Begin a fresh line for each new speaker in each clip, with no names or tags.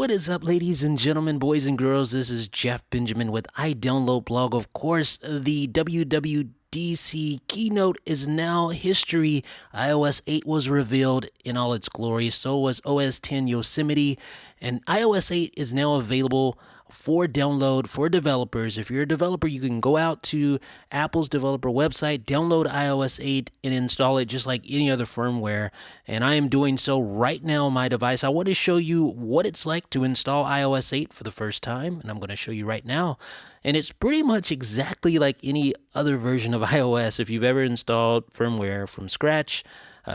What is up, ladies and gentlemen, boys and girls? This is Jeff Benjamin with iDownload Blog. Of course, the WWDC keynote is now history. iOS 8 was revealed in all its glory. So was OS 10 Yosemite. And iOS 8 is now available for download for developers. If you're a developer, you can go out to Apple's developer website, download iOS 8, and install it just like any other firmware. And I am doing so right now on my device. I want to show you what it's like to install iOS 8 for the first time, and I'm going to show you right now. And it's pretty much exactly like any other version of iOS. If you've ever installed firmware from scratch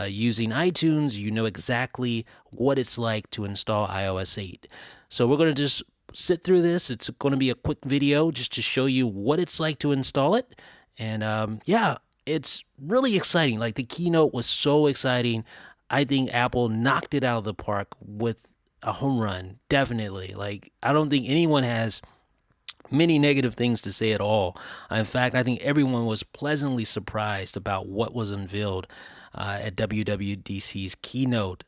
using iTunes, you know exactly what it's like to install iOS 8. So we're going to just sit through this. It's going to be a quick video just to show you what it's like to install it. And yeah, it's really exciting. Like, the keynote was so exciting. I think Apple knocked it out of the park with a home run. Definitely. Like, I don't think anyone has many negative things to say at all. In fact, I think everyone was pleasantly surprised about what was unveiled at WWDC's keynote.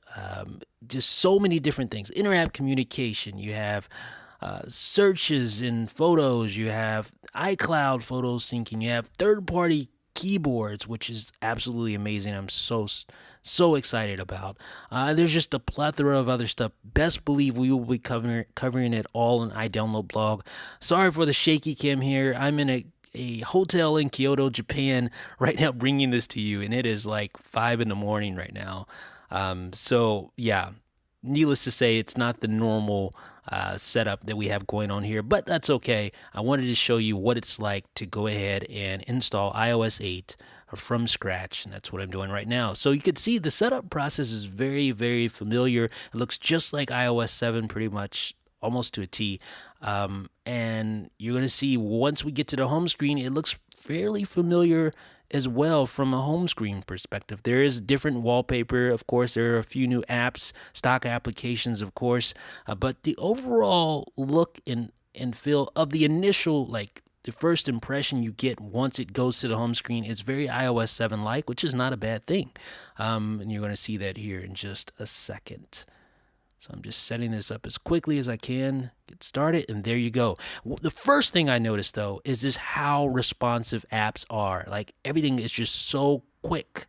Just so many different things. Inter-app communication. You have searches in photos. You have iCloud photo syncing. You have third-party keyboards, which is absolutely amazing. I'm so excited about. There's just a plethora of other stuff. Best believe we will be covering it all in iDownload Blog. Sorry for the shaky cam here. I'm in a hotel in Kyoto, Japan right now, bringing this to you, and it is like 5 in the morning right now. So yeah, needless to say, it's not the normal setup that we have going on here, but that's okay. I wanted to show you what it's like to go ahead and install iOS 8 from scratch, and that's what I'm doing right now. So you can see the setup process is very, very familiar. It looks just like iOS 7 pretty much, almost to a T. And you're going to see once we get to the home screen, it looks fairly familiar as well from a home screen perspective. There is different wallpaper, of course. There are a few new apps, stock applications, of course. But the overall look and feel of the initial, like, the first impression you get once it goes to the home screen is very iOS 7-like, which is not a bad thing. And you're going to see that here in just a second. So I'm just setting this up as quickly as I can, get started, and there you go. The first thing I noticed, though, is just how responsive apps are. Like, everything is just so quick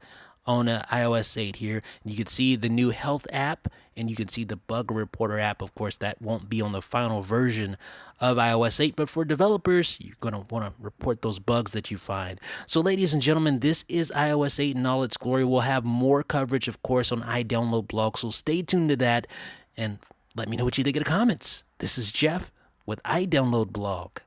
on iOS 8 here. You can see the new Health app, and you can see the Bug Reporter app. Of course, that won't be on the final version of iOS 8, but for developers, you're going to want to report those bugs that you find. So, ladies and gentlemen, this is iOS 8 in all its glory. We'll have more coverage, of course, on iDownload Blog, so stay tuned to that, and let me know what you think in the comments. This is Jeff with iDownload Blog.